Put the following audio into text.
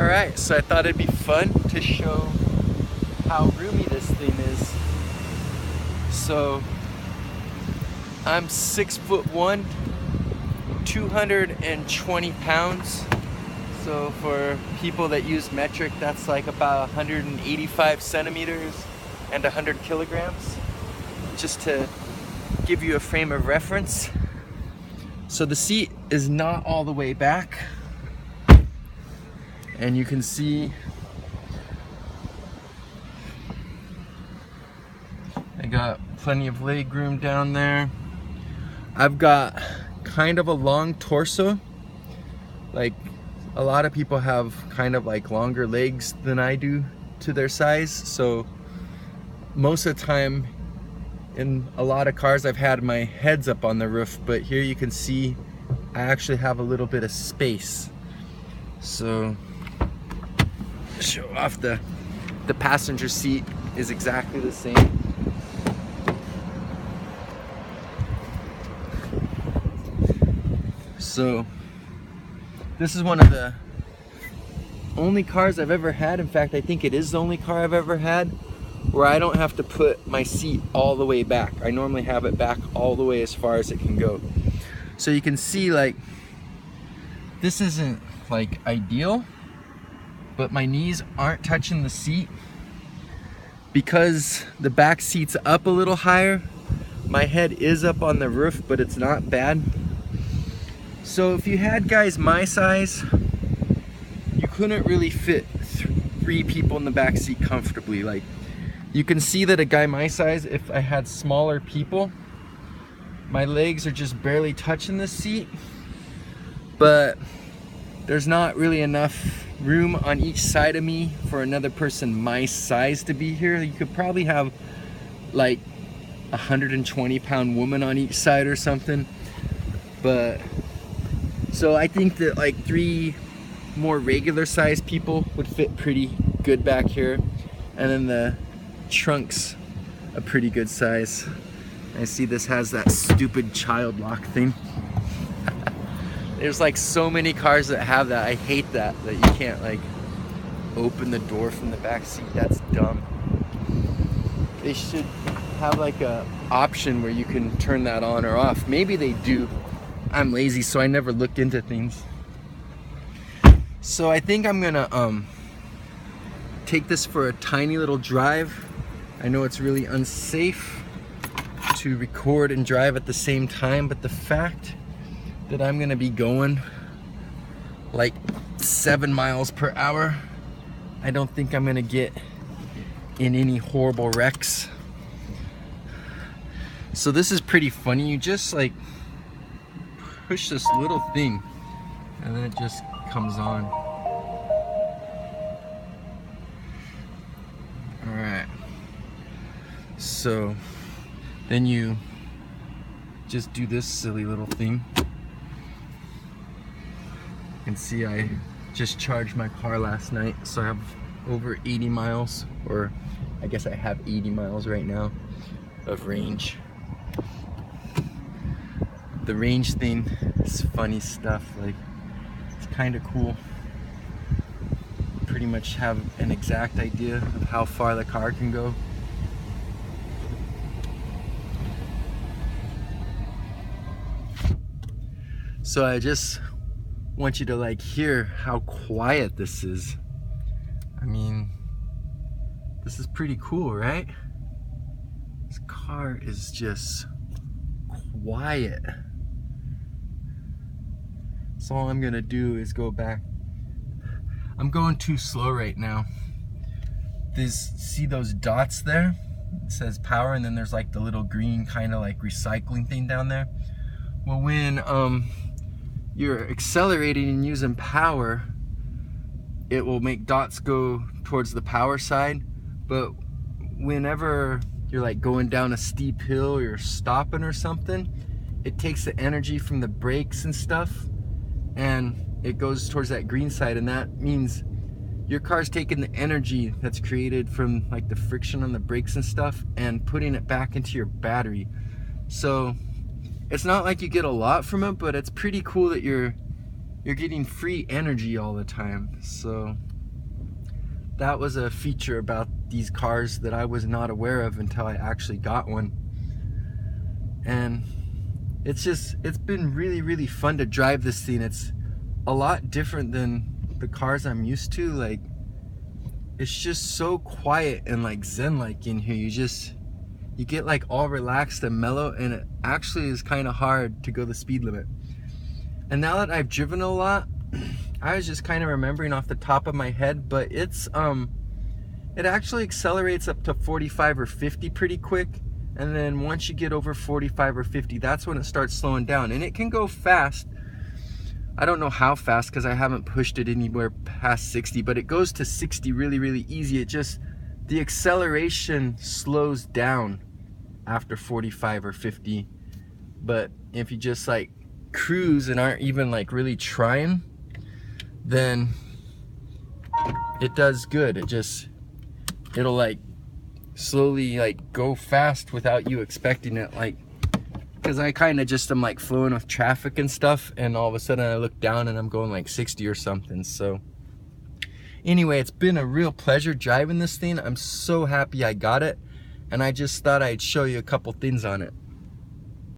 Alright, so I thought it'd be fun to show how roomy this thing is. So I'm 6'1", 220 pounds. So for people that use metric, that's like about 185 centimeters and 100 kilograms. Just to give you a frame of reference. So the seat is not all the way back. And you can see I got plenty of leg room down there. I've got kind of a long torso. Like a lot of people have kind of like longer legs than I do to their size. So most of the time in a lot of cars I've had my heads up on the roof, but here you can see I actually have a little bit of space. So show off the passenger seat is exactly the same. So this is one of the only cars I've ever had. In fact, I think it is the only car I've ever had where I don't have to put my seat all the way back. I normally have it back all the way as far as it can go. So you can see like this isn't like ideal, but my knees aren't touching the seat. Because the back seat's up a little higher, my head is up on the roof, but it's not bad. So if you had guys my size, you couldn't really fit 3 people in the back seat comfortably. Like you can see that a guy my size, if I had smaller people, my legs are just barely touching the seat, but there's not really enough room on each side of me for another person my size to be here. You could probably have like a 120-pound woman on each side or something. But so I think that like 3 more regular sized people would fit pretty good back here. And then the trunk's a pretty good size. I see this has that stupid child lock thing. There's like so many cars that have that. I hate that you can't like open the door from the back seat. That's dumb. They should have like a option where you can turn that on or off. Maybe they do. I'm lazy, so I never looked into things. So I think I'm gonna take this for a tiny little drive. I know it's really unsafe to record and drive at the same time, but the fact that I'm gonna be going like 7 miles per hour, I don't think I'm gonna get in any horrible wrecks. So this is pretty funny. You just like push this little thing and then it just comes on. All right, so then you just do this silly little thing. You can see I just charged my car last night, so I have over 80 miles, or I guess I have 80 miles right now of range. The range thing is funny stuff. Like, it's kind of cool. Pretty much have an exact idea of how far the car can go. So I just want you to like hear how quiet this is. I mean, this is pretty cool, right? This car is just quiet. So all I'm gonna do is go back. I'm going too slow right now. See those dots there? It says power, and then there's like the little green kind of like recycling thing down there. Well, when you're accelerating and using power, it will make dots go towards the power side. But whenever you're like going down a steep hill or you're stopping or something, it takes the energy from the brakes and stuff and it goes towards that green side, and that means your car's taking the energy that's created from like the friction on the brakes and stuff and putting it back into your battery. So it's not like you get a lot from it, but it's pretty cool that you're getting free energy all the time. So that was a feature about these cars that I was not aware of until I actually got one. And it's been really fun to drive this thing. It's a lot different than the cars I'm used to. Like, it's just so quiet and like zen-like in here. You get like all relaxed and mellow, and it actually is kind of hard to go the speed limit. And now that I've driven a lot, I was just kind of remembering off the top of my head, but it actually accelerates up to 45 or 50 pretty quick. And then once you get over 45 or 50, that's when it starts slowing down. And it can go fast. I don't know how fast because I haven't pushed it anywhere past 60, but it goes to 60 really easy. The acceleration slows down after 45 or 50. But if you just like cruise and aren't even like really trying, then it does good. It'll like slowly like go fast without you expecting it, like, because I kind of just am like flowing with traffic and stuff, and all of a sudden I look down and I'm going like 60 or something. So anyway, it's been a real pleasure driving this thing. I'm so happy I got it, and I just thought I'd show you a couple things on it.